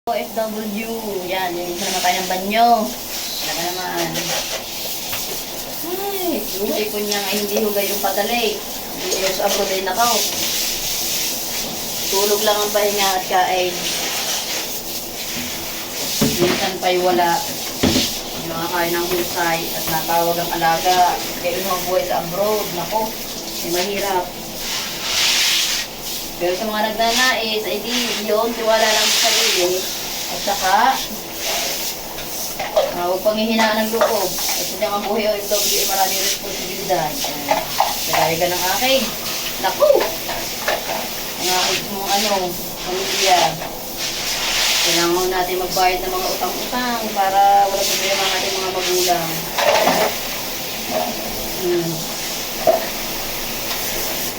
OFW. Yan, nilinis naman tayo ng banyo. Talaga naman. Ay, yung ipon niya nga hindi hugay yung padalay. Hindi yung sa abroad ay nakaw. Tulog lang ang pahinga at kain. Minsan pa'y wala. Yung nakakain ng husay at natawag ang alaga. Kaya yung buhay sa abroad. Nako, mahirap. Pero sa mga nagnanais, ay di yun, tiwala lang sa sarili. At saka, huwag panghihinaan ng loob. At sa mga buhay OFW ay maraming responsibilidad. Kaya ka ng aking. Naku! Ang aking mong pamilya. Kailangan natin magbayad ng mga utang-utang para wala problema ang ating mga magulang.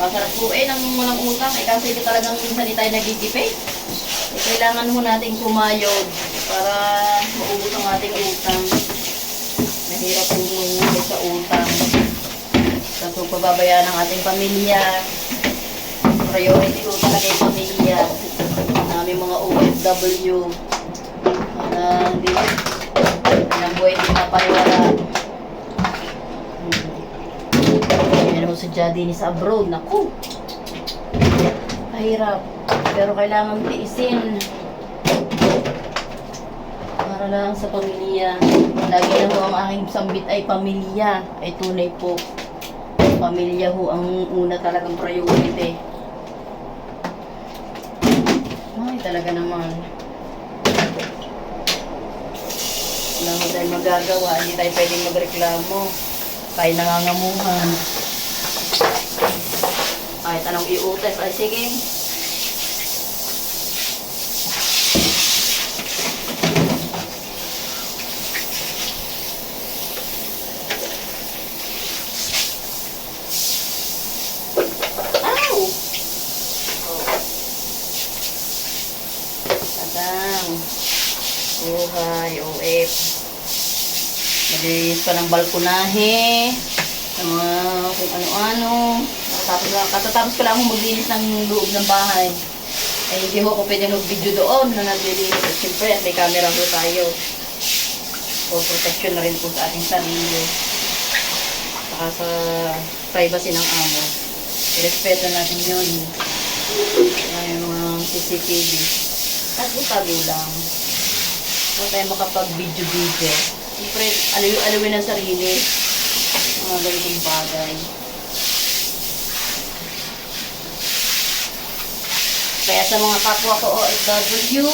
Masarap po ng walang utang. Kasi talagang minsan di tayo nagtitipid. Kailangan mo nating kumayod para maubos ang ating utang. Mahirap po muna sa utang. Tapos pababayaan ang ating pamilya. Priority ko talaga yung pamilya. Aming mga OFW. Hindi ang buhay hindi mapariwala. Yan ako sa Jadini sa abroad. Naku! Mahirap. Pero kailangan tiisin. Para lang sa pamilya. Lagi na ho ang aking sambit ay pamilya. Ay tunay po. Pamilya ho ang una talagang priority. Ay, talaga naman. Wala mo tayo magagawa. Hindi tayo pwedeng magreklamo. Tayo nangangamuhan. Kahit anong iutos. Ay, sige. Buhay, OF. Nalilis pa ng balkonahe. Mga kung ano-ano. Katatapos ko lang akong maglinis ng loob ng bahay. Ay hindi ko pwede mag-video doon na naglilinis. At siyempre, may camera po tayo. O protection na rin po sa ating sarili. Saka sa privacy ng amo. Irespeto natin yun. Ay, mga CCTV. Tago-tago lang. Huwag tayo makapag-video-video. Siyempre, alawin ang sarili. Mga ganitong bagay. Kaya sa mga kapwa ko OFW,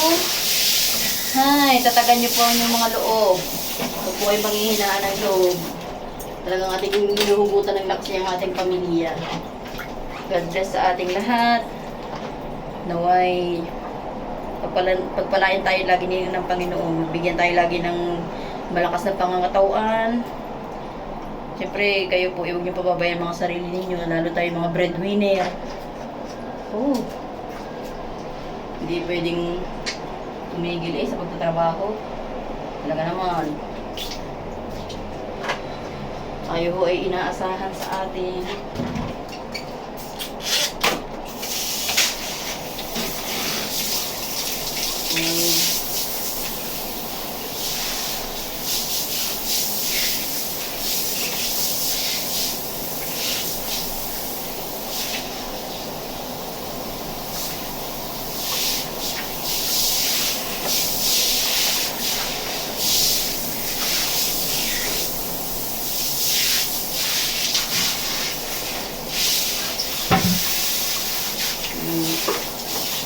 tatagan niyo po yung mga loob. Huwag po ay manghihinaan ng loob. Talagang ating hinuhugutan ng lakas niyang ating pamilya. God bless sa ating lahat. Naway pagpalain tayo lagi ng Panginoon. Bigyan tayo lagi ng malakas na pangangatawan. Siyempre, kayo po, huwag niyo pababayaan mga sarili ninyo. Lalo tayo mga breadwinner. Hindi pwedeng tumigil sa pagtatrabaho. Talaga naman. Tayo ho ay inaasahan sa atin.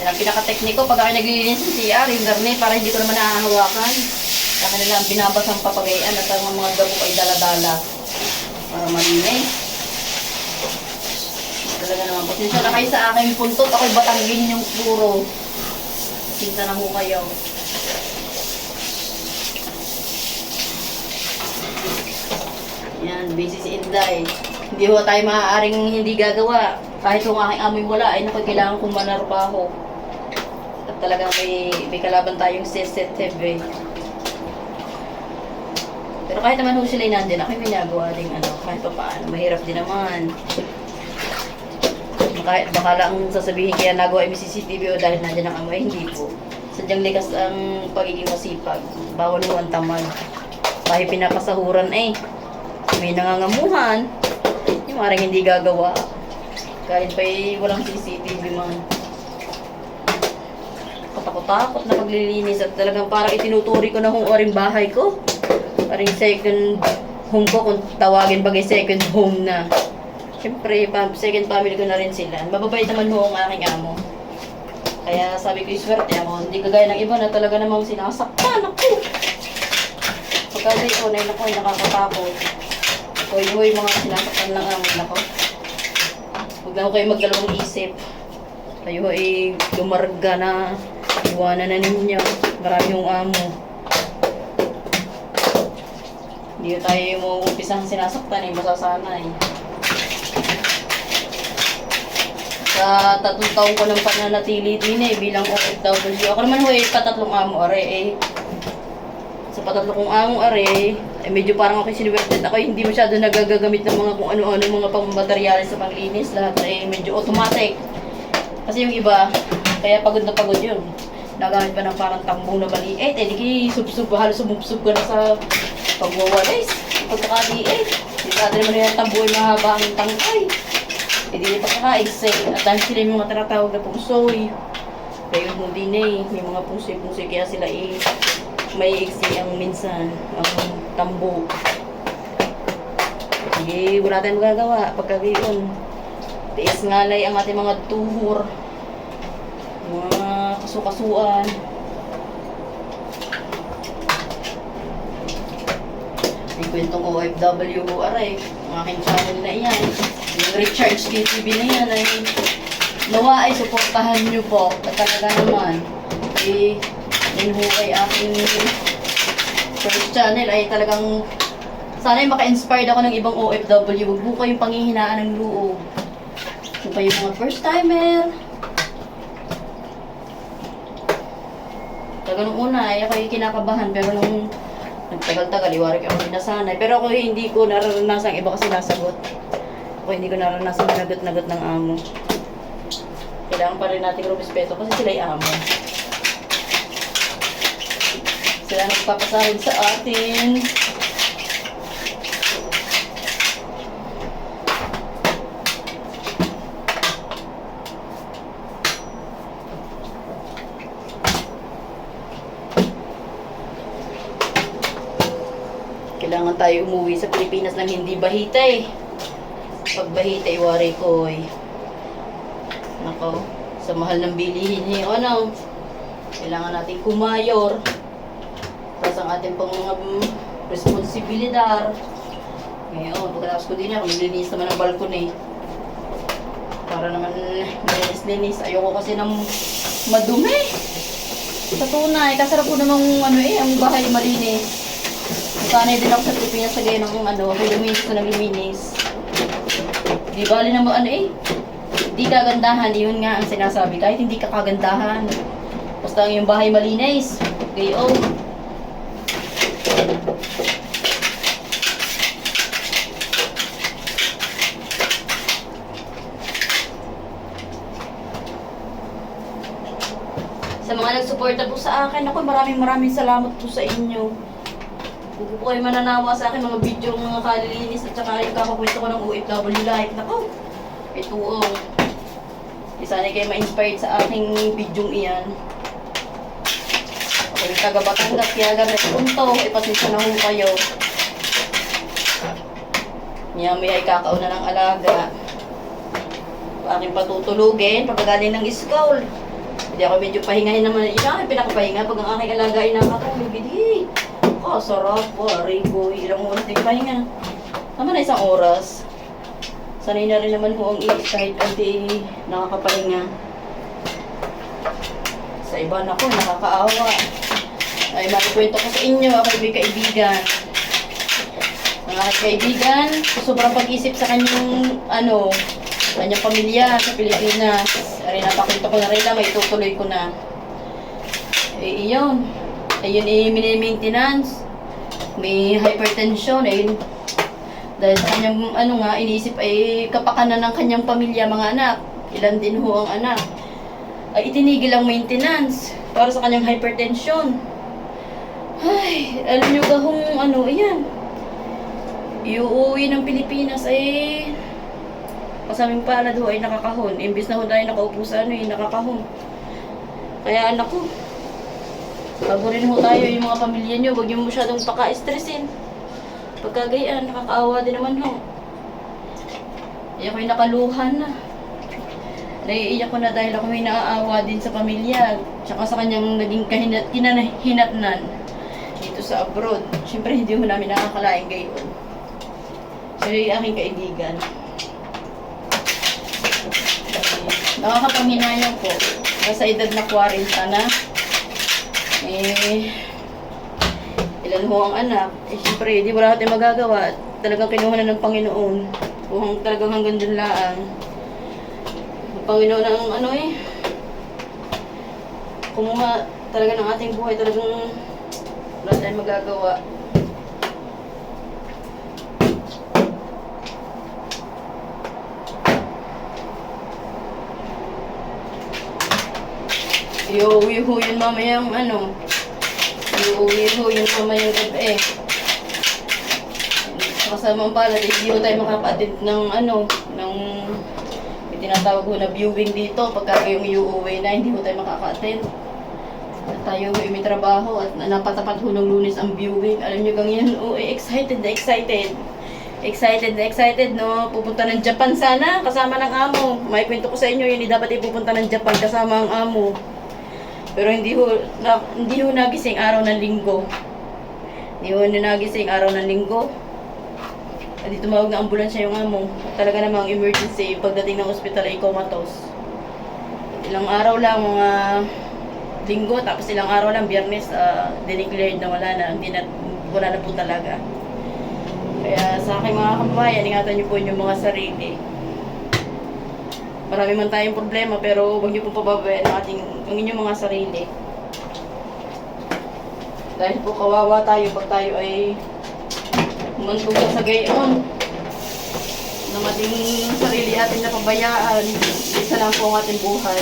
Yan ang pinaka-tekniko pag ako naglilinis ng CR, yung garne, para hindi ko naman nakahawakan. Saka nila ang binabasang papagayan at ang mga dabo ay dala-dala. Para malinis. Talaga naman, pasensya na kayo sa aking puntot, ako'y batanggin yung puro. Pasensya na ho kayo. Yan, busy si Inday. Hindi ho tayo maaaring hindi gagawa. Kahit kung aking amoy wala, ay kailangan kong manarbaho. At talagang may kalaban tayong sensitive eh. Pero kahit naman ho sila'y nandun, ako'y may nagawa din kahit pa paano. Mahirap din naman. Kahit baka lang sasabihin kaya nagawa yung CCTV o dahil nandiyan ang amoy, hindi po. Sadyang likas ang pagiging masipag. Bawal mo ang tamad. Kahit pinapasahuran may nangangamuhan. Yung maring hindi gagawa. Kahit pa'y walang CCTV man. Katakot-takot na paglilinis at talagang parang itinuturi ko na oring bahay ko. Parang second home ko kung tawagin bagay second home na. Siyempre, second family ko na rin sila. Mababait naman ho ang aking amo. Kaya sabi ko, swerte ako. Hindi kagaya ng iba na talaga namang sinasaktan ako. Pagkali ko, naku, nakakatakot. Hoy, mga sinasaktan ng amo. Nako. Huwag na ko kayo magdalawang isip. Kayo ay lumarga na. Iwanan na ninyo. Marami yung amo. Hindi tayo mo umpisang sinasaktan masasanay. Sa 3 taong ko ng pananatili din bilang OFW. Ako naman patatlong amo sa patatlo kong amo medyo parang ako siniwerted. Ako hindi masyado nagagamit ng mga kung ano-ano mga pang-materyales sa panglinis. Lahat medyo automatic. Kasi yung iba, kaya pagod na pagod yun. Nagamit pa ng parang tambong na maliit. Di halos sumubsub ka na sa pagwawalis. Pagkakaliit. Di sa atin naman yung tambuhin mahaba ang tangkay. Hindi pagkaka-excel. At dahil sila yung mga tinatawag na pungsoy. Kaya yung din may mga pungsoy-pungsoy. Kaya sila may excel ang minsan. Ang tambo. Sige, wala tayong magagawa. Pagkagayon. Tiis ngalay ang ating mga tuhor. Mga kasukasuan. May kwentong OFW ang aking channel na iyan. Yung Recharge TV na yan nawa ay suportahan nyo po. At talaga naman yun ho kay aking first channel ay talagang sana maka-inspired ako ng ibang OFW. Huwag po kayong panghihinaan ng loob. Kung kayo mga first timer. Taga nung una ako kinakabahan pero nung nagtagal-tagal iwarik ako nasanay. Pero ako hindi ko naranasan iba kasi nasagot. Ako hindi ko naranasan nagot-nagot ng amo. Kailangan pa rin natin respeto kasi sila'y amo. Sila nagpapasahod sa atin. Kailangan tayo umuwi sa Pilipinas ng hindi bahita Pag bahita iwari ko nako, sa mahal ng bilihin kailangan natin kumayor. Tapos ang ating pang mga responsibilidad. Ngayon, pagkatapos ko din maglilinis naman ng balkon para naman malinis-linis. Ayoko kasi ng madumi. Sa tunay, kasarap ko namang ang bahay malinis. Sanay din ako sa Pilipinas sa gaya ng luminis ko naglilinis. Di bali naman di kagandahan, yun nga ang sinasabi. Kahit hindi ka kagandahan. Basta ang yung bahay malinis. Gayon. Sa mga nagsuporta po sa akin, ako maraming salamat po sa inyo. Kung po kayo mananawa sa akin, mga video, mga kalilinis at saka yung kakakwento ko ng OFW life. Nako, ito sana kayo ma-inspired sa aking video iyan. Ako yung taga Batangas, kaya gamit punto, ipasensya na ho kayo. May ay kakauna ng alaga. Aking patutulugin, pagkagaling ng school. Hindi ako medyo pahingahin naman. Ilang pinakapahinga pag ang aking alaga ay nakatulog. Hindi. Sarap po, Rico. Ilang oras din pahinga. Naman na 1 oras. Sanay na rin naman ho ang kahit hindi nakakapahinga. Sa iba na ko, nakakaawa. Ay, makikwento ko sa inyo. Ako'y may kaibigan. Ang aking kaibigan, sobrang pag-isip sa kanyang, kanyang pamilya sa Pilipinas. Ay, napakwento ko na rin na, may tutuloy ko na. Iyon. Ayun mini-maintenance. May hypertension. Ayun. Dahil sa kanyang, iniisip ay kapakanan ng kanyang pamilya, mga anak. Ilan din ho ang anak. ay itinigil ang maintenance para sa kanyang hypertension. Ay, alam nyo kahong ano, ayan. Iuuwi ng Pilipinas ay kasaming palad ho ay nakakahon. Imbis na ho tayo nakaupo sa ano nakakahon. Kaya anak ko, bago rin ho tayo yung mga pamilya nyo, huwag nyo masyadong paka-stressin. Pagkagayaan, nakakaawa din naman ho. Ay ako'y nakaluhan na. Naiiyak ko na dahil ako may naaawa din sa pamilya. Tsaka sa kanyang naging hinatnan dito sa abroad. Siyempre hindi ho namin nakakalain gayon. Siya yung aking kaibigan. Nakakapanghinayang po. Nasa edad na 40 na. Ilan ho ang anak. Siyempre, di wala natin magagawa. Talagang kinuha na ng Panginoon. Kung talagang hanggang dun lang. Ang Panginoon ang kumuha talaga ng ating buhay. Talagang wala tayong magagawa. Iuwi ho yun mamayang iuwi ho yun mamayang gabi. Kasamang pala, hindi ho tayo makaka-attend ng ng tinatawag ho na viewing dito. Pagka yung iuwi na, hindi ho tayo makaka-attend. At tayo ho may trabaho at napatapat ho ng Lunes ang viewing. Alam nyo gang yan, excited na excited. Excited na excited, no? Pupunta ng Japan sana, kasama ng amo. May kwento ko sa inyo, yun dapat ipupunta ng Japan kasama ang amo. Pero hindi ho nagising araw ng linggo. Hindi ho nagising araw ng linggo. At tumawag na ambulansya yung amo. Talaga namang emergency. Pagdating ng ospital ay comatose. Ilang araw lang, mga linggo, tapos ilang araw lang, Biyernes, dineclared na wala na po talaga. Kaya sa aking mga kababayan, ingatan niyo po yung mga sarili. Marami man tayong problema, pero huwag niyo po pababayaan ang inyong mga sarili. Dahil po kawawa tayo pag tayo ay humantog sa gayon ng ating sarili ating napabayaan. Isa lang po ang ating buhay.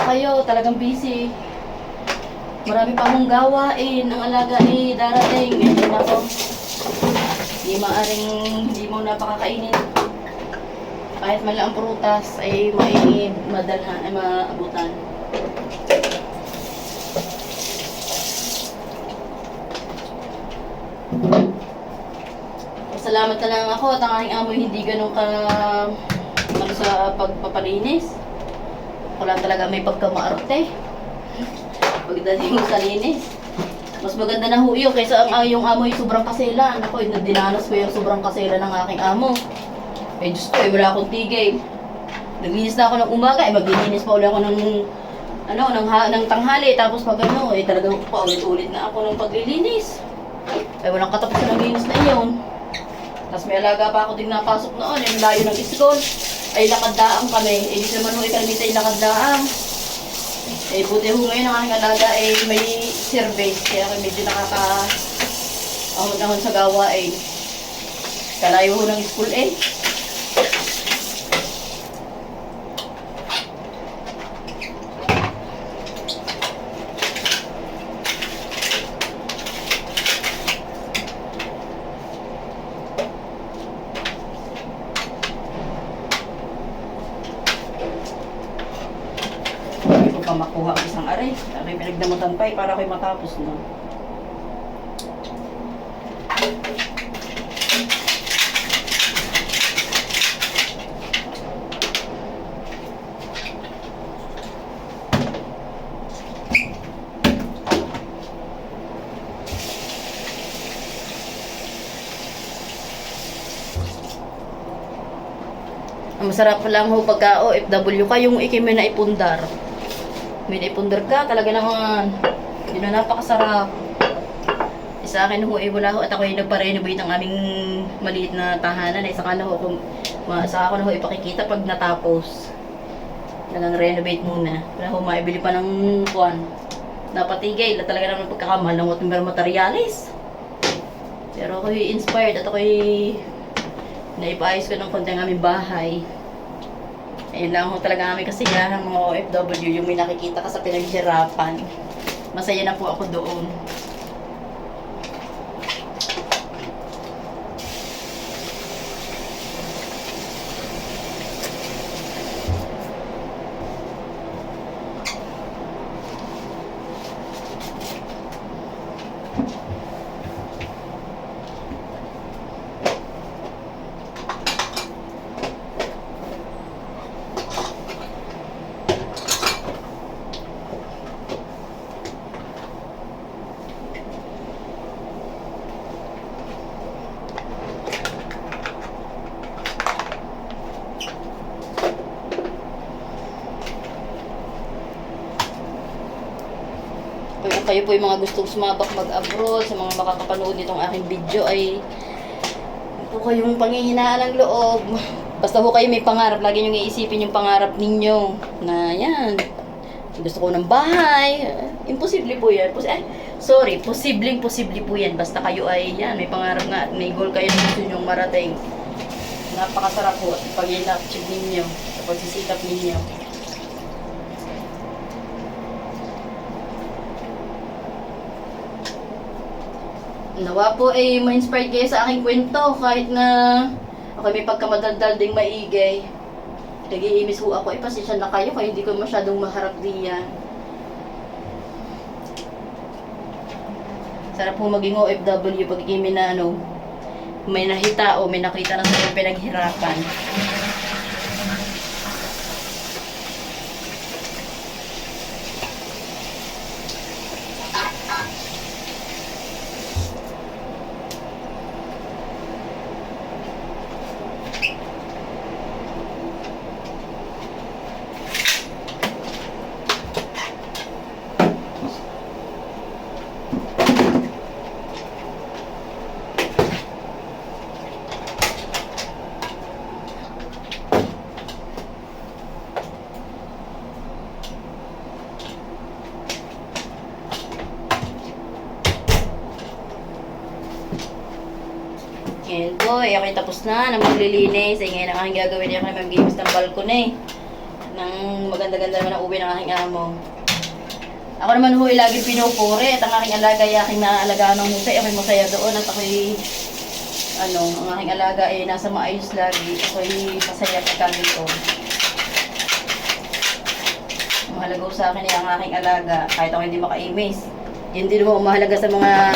Kayo, talagang busy. Marami pa akong gawain. Ang alaga darating. Ngayon ako. Hindi mo napakakainin. Kahit mala ang prutas ay maabutan. Salamat na lang ako at ang aking amoy hindi ganun sa pagpapalinis. Ako lang talaga may pagkamaarte. Pagdating mo sa linis. Mas maganda na ho yun kaysa yung amoy sobrang kasela. Ako, dinanas ko yung sobrang kasela ng aking amo. Diyos ko, wala akong tigay. Naglinis na ako ng umaga, maglilinis pa ulit ako ng tanghali. Tapos pag talagang paulit-ulit na ako ng paglilinis. Walang katapusan ng linis na iyon. Tapos may alaga pa ako din napasok noon, yung layo ng school. Ay lakad-daang kami. Di naman ho ikalmita yung lakad-daang. Buti ho ngayon ang aking alaga may service. Kaya medyo nakaka-ahon-ahon sa gawain. Kalayo ho ng school makuha ang isang aray. Ako'y pinagdamutan pa para ako'y matapos na. Ang masarap lang ho pagka OFW ka, yung ikime na ipundar. May naipundar ka, talaga naman. Yun na napakasarap. Sa akin ho, wala ho. At ako ay nagpa-renovate ng aming maliit na tahanan. Sa ako na ho ipakikita pag natapos. Talagang renovate muna. Wala akong maibili pa ng kuwan. Napatigay. Talaga naman pagkakamahal ng water materialis. Pero ako'y inspired at ako'y naipaayos ko ng konti ang aming bahay. Ayun lang ho talaga aming kasiyahan mga OFW, yung may nakikita ka sa pinaghirapan. Masaya na po ako doon. Kung kayo po yung mga gustong sumabak mag-abroad, sa mga makakapanood nitong aking video ay po kayong panghihinaan ng loob. Basta ho kayo may pangarap, lagi nyo iisipin yung pangarap ninyo na yan, gusto ko ng bahay. Imposible po yan. Posibleng po yan. Basta kayo ay yan, may pangarap nga at may goal kayo na gusto nyong marating. Napakasarap po pag in-achieve ninyo, sa pagsisikap ninyo. Nawa po ay ma-inspired kayo sa aking kwento kahit na ako may pagkamadaldal ding maigay. Nag-iimis ho ako. Pasensya na kayo kaya hindi ko masyadong maharap diyan. Sarap po maging OFW pag may na may nahita o may nakita na sa pinaghirapan. Ngayon po, ako'y tapos na maglilinis. Ngayon ang aking gagawin ay ako'y mag-games ng balcony. Nang maganda-ganda naman ang uwi ng aking amo. Ako naman ho, laging pinupuri. At ang aking alaga ay aking naaalagaan ng husay. Ako'y masaya doon at ako'y ang aking alaga ay nasa maayos lagi. Ako'y masaya at kami ko. Mahalaga sa akin ay ang aking alaga. Kahit ako hindi maka-imis. Yun din mo, mahalaga sa mga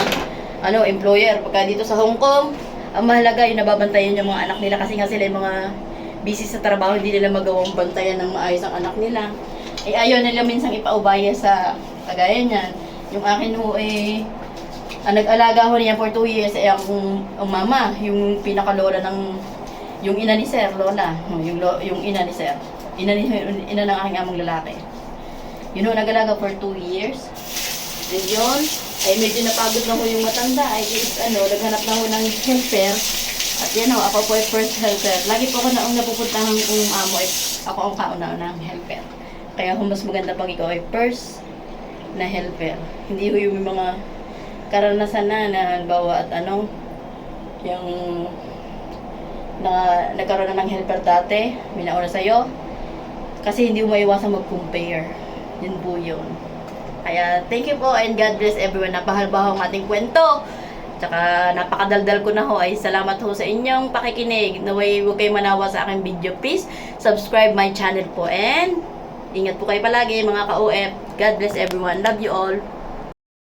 employer. Pagka dito sa Hong Kong, ang mahalaga yung nababantayan yung mga anak nila kasi nga sila yung mga busy sa trabaho, hindi nila magawang bantayan ng maayos ang anak nila. Ayaw nila minsan ipaubaya sa kagaya niyan. Yung akin ho ang nag-alaga ho niya for 2 years ay ang mama, yung pinakalola ng yung ina ni Sir, lola, yung ina ni Sir. Ina ng aking among lalaki. Yun ho, nag-alaga for 2 years. And yun, ay medyo napagod na ho yung matanda. Ay naghanap na ho ng helper. At yan ho, ako po ay first helper. Lagi po ako naong napupuntahan kung amo ay ako ang kauna-unang helper. Kaya ho, mas maganda pag ikaw ay first na helper. Hindi ho yung mga karanasan na halimbawa at yung nagkaroon na ng helper dati, may nauna sa'yo. Kasi hindi mo maiwasang mag-compare. Yun po yun. Kaya thank you po and God bless everyone. Napahalbaho ang ating kwento. Tsaka napakadaldal ko na ho. Ay salamat ho sa inyong pakikinig. Naway huwag kayo manawa sa aking video. Please subscribe my channel po. And ingat po kayo palagi mga ka-OF. God bless everyone. Love you all.